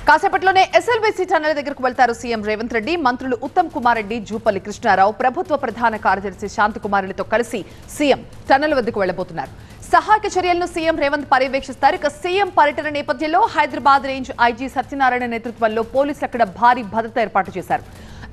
కాసేపట్లోనే SLBC tunnel దగ్గరకు వెళ్తారు CM Revanth Reddy. మంత్రులు ఉత్తమ్ కుమార్ రెడ్డి, జూపల్లి కృష్ణారావు, ప్రభుత్వ ప్రధాన కార్యదర్శి శాంతకుమారులతో కలిసి సీఎం టన్నెల్ వద్దకు వెళ్లబోతున్నారు. సహాయక చర్యలను సీఎం రేవంత్ పర్యవేక్షిస్తారు. ఇక సీఎం పర్యటన నేపథ్యంలో హైదరాబాద్ రేంజ్ ఐజీ సత్యనారాయణ నేతృత్వంలో పోలీసులు అక్కడ భారీ భద్రత ఏర్పాటు చేశారు.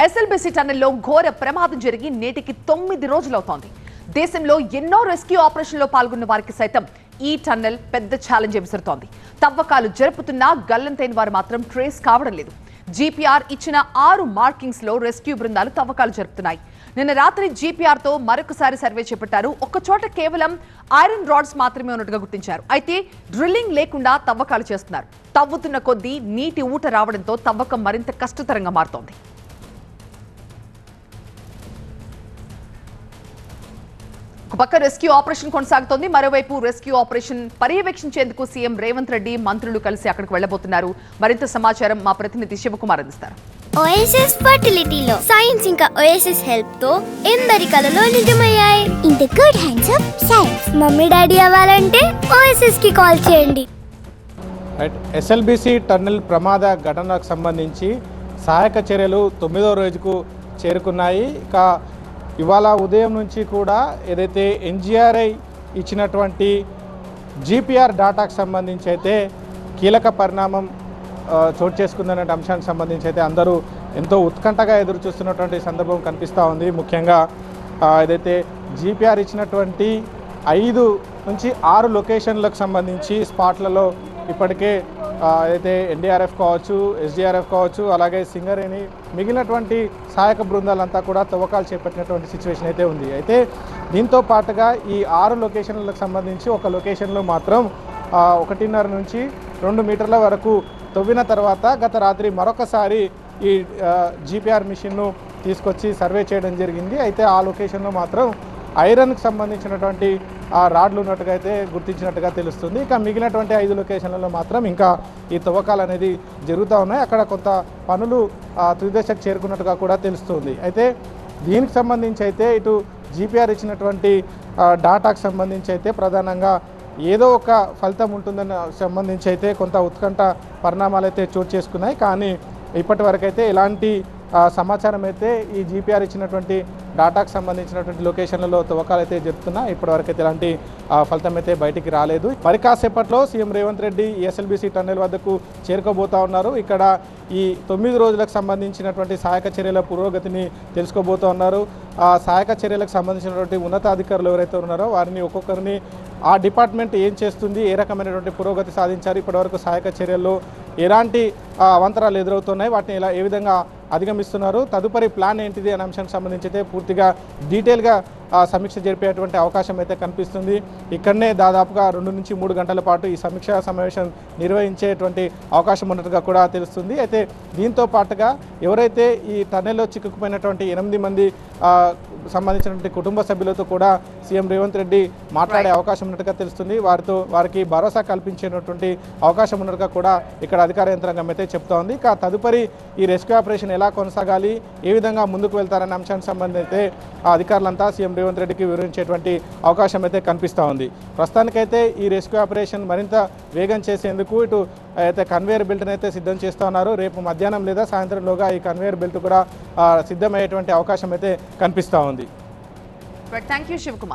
ఎస్ఎల్బీసీ టన్నెల్లో ఘోర ప్రమాదం జరిగి నేటికి 9 రోజులవుతోంది. దేశంలో ఎన్నో రెస్క్యూ ఆపరేషన్లో పాల్గొన్న వారికి సైతం ఈ టన్నెల్ పెద్ద ఛాలెంజ్ విసురుతోంది. తవ్వకాలు జరుపుతున్నా గల్లంతైన వారు మాత్రం ట్రేస్ కావడం లేదు. జీపీఆర్ ఇచ్చిన 6 మార్కింగ్స్ లో రెస్క్యూ బృందాలు తవ్వకాలు జరుపుతున్నాయి. నిన్న రాత్రి జీపీఆర్ తో మరొకసారి సర్వే చేపట్టారు. ఒక్కచోట కేవలం ఐరన్ రాడ్స్ మాత్రమే ఉన్నట్టుగా గుర్తించారు. అయితే డ్రిల్లింగ్ లేకుండా తవ్వకాలు చేస్తున్నారు. తవ్వుతున్న కొద్దీ నీటి ఊట రావడంతో తవ్వకం మరింత కష్టతరంగా మారుతోంది. పక్క రెస్క్యూ ఆపరేషన్ కొనసాగుతోంది. మరోవైపు రెస్క్యూ ఆపరేషన్ పర్యవేక్షించేందుకు సీఎం రేవంత్ రెడ్డి మంత్రులు కలిసి అక్కడికి వెళ్లబోతున్నారు. మరింత సమాచారం మా ప్రతినిధి శివకుమార్ అందిస్తారు. ఓఎస్ఎస్ ఫర్టిలిటీలో సైన్స్ ఇంకా ఓఎస్ఎస్ హెల్ప్ తో ఎందరి కలలు నిజమయ్యాయి. In the good hands of science. Mummy daddy అవ్వాలంటే ఓఎస్ఎస్ కి కాల్ చేయండి. ఎస్ఎల్బీసీ టన్నెల్ ప్రమాద ఘటనకు సంబంధించి సహాయక చర్యలు 9వ రోజుకు చేరుకున్నాయి. ఇక ఇవాళ ఉదయం నుంచి కూడా ఏదైతే ఎన్జీఆర్ఐ ఇచ్చినటువంటి జీపీఆర్ డాటాకు సంబంధించి అయితే కీలక పరిణామం చోటు చేసుకుందనే అంశానికి సంబంధించి అయితే అందరూ ఎంతో ఉత్కంఠగా ఎదురు చూస్తున్నటువంటి సందర్భం కనిపిస్తూ ఉంది. ముఖ్యంగా ఏదైతే జీపీఆర్ ఇచ్చినటువంటి 5 నుంచి 6 లొకేషన్లకు సంబంధించి స్పాట్లలో ఇప్పటికే అయితే ఎన్డీఆర్ఎఫ్ కావచ్చు, ఎస్డీఆర్ఎఫ్ కావచ్చు, అలాగే సింగరేణి మిగిలినటువంటి సహాయక బృందాలంతా కూడా తవ్వకాలు చేపట్టినటువంటి సిచ్యువేషన్ అయితే ఉంది. అయితే దీంతో పాటుగా ఈ 6 లొకేషన్లకు సంబంధించి ఒక లొకేషన్లో మాత్రం 1.5 నుంచి 2 మీటర్ల వరకు తవ్విన తర్వాత గత రాత్రి మరొకసారి ఈ జీపీఆర్ మిషన్ను తీసుకొచ్చి సర్వే చేయడం జరిగింది. అయితే ఆ లొకేషన్లో మాత్రం ఐరన్కి సంబంధించినటువంటి ఆ రాడ్లు ఉన్నట్టుగా అయితే గుర్తించినట్టుగా తెలుస్తుంది. ఇక మిగిలినటువంటి 5 లొకేషన్లలో మాత్రం ఇంకా ఈ తవ్వకాలు అనేది జరుగుతూ ఉన్నాయి. అక్కడ కొంత పనులు తుదిదశకు చేరుకున్నట్టుగా కూడా తెలుస్తుంది. అయితే దీనికి సంబంధించి అయితే ఇటు జీపీఆర్ ఇచ్చినటువంటి డాటాకు సంబంధించి అయితే ప్రధానంగా ఏదో ఒక ఫలితం ఉంటుందని సంబంధించి అయితే కొంత ఉత్కంఠ పరిణామాలు అయితే చోటు చేసుకున్నాయి. కానీ ఇప్పటి వరకు అయితే ఎలాంటి సమాచారం అయితే ఈ జీపీఆర్ ఇచ్చినటువంటి డాటాకు సంబంధించినటువంటి లొకేషన్లలో తవ్వకాలు అయితే జరుపుతున్నా ఇప్పటివరకు అయితే ఎలాంటి ఫలితం అయితే బయటికి రాలేదు. మరి కాసేపట్లో CM Revanth Reddy SLBC tunnel వద్దకు చేరుకోబోతా ఉన్నారు. ఇక్కడ ఈ 9 రోజులకు సంబంధించినటువంటి సహాయక చర్యల పురోగతిని తెలుసుకోబోతూ ఉన్నారు. సహాయక చర్యలకు సంబంధించినటువంటి ఉన్నతాధికారులు ఎవరైతే ఉన్నారో వారిని ఒక్కొక్కరిని ఆ డిపార్ట్మెంట్ ఏం చేస్తుంది, ఏ రకమైనటువంటి పురోగతి సాధించారు, ఇప్పటివరకు సహాయక చర్యల్లో ఎలాంటి అవాంతరాలు ఎదురవుతున్నాయి, వాటిని ఏ విధంగా అధిగమిస్తున్నారు, తదుపరి ప్లాన్ ఏంటిది అనే అంశానికి సంబంధించి అయితే పూర్తిగా డీటెయిల్గా సమీక్ష జరిపేటువంటి అవకాశం అయితే కనిపిస్తుంది. ఇక్కడనే దాదాపుగా 2 నుంచి 3 గంటల పాటు ఈ సమీక్షా సమావేశం నిర్వహించేటువంటి అవకాశం ఉన్నట్టుగా కూడా తెలుస్తుంది. అయితే దీంతో పాటుగా ఎవరైతే ఈ టన్నెల్లో చిక్కుకుపోయినటువంటి 8 మంది సంబంధించినటువంటి కుటుంబ సభ్యులతో కూడా సీఎం రేవంత్ రెడ్డి మాట్లాడే అవకాశం ఉన్నట్టుగా తెలుస్తుంది. వారికి భరోసా కల్పించేటువంటి అవకాశం ఉన్నట్టుగా కూడా ఇక్కడ అధికార యంత్రాంగం అయితే చెప్తా ఉంది. ఇక తదుపరి ఈ రెస్క్యూ ఆపరేషన్ ఎలా కొనసాగాలి, ఏ విధంగా ముందుకు వెళ్తారనే అంశానికి సంబంధించి అయితే అధికారులంతా సీఎం రేవంత్ రెడ్డికి వివరించేటువంటి అవకాశం అయితే కనిపిస్తూ ఉంది. ప్రస్తుతానికైతే ఈ రెస్క్యూ ఆపరేషన్ మరింత వేగం చేసేందుకు ఇటు అయితే కన్వేయర్ బెల్ట్ని అయితే సిద్ధం చేస్తూ ఉన్నారు. రేపు మధ్యాహ్నం లేదా సాయంత్రంలోగా ఈ కన్వేయర్ బెల్ట్ కూడా సిద్ధమయ్యేటువంటి అవకాశం అయితే కనిపిస్తూ ఉంది. Thank you Shivakumar.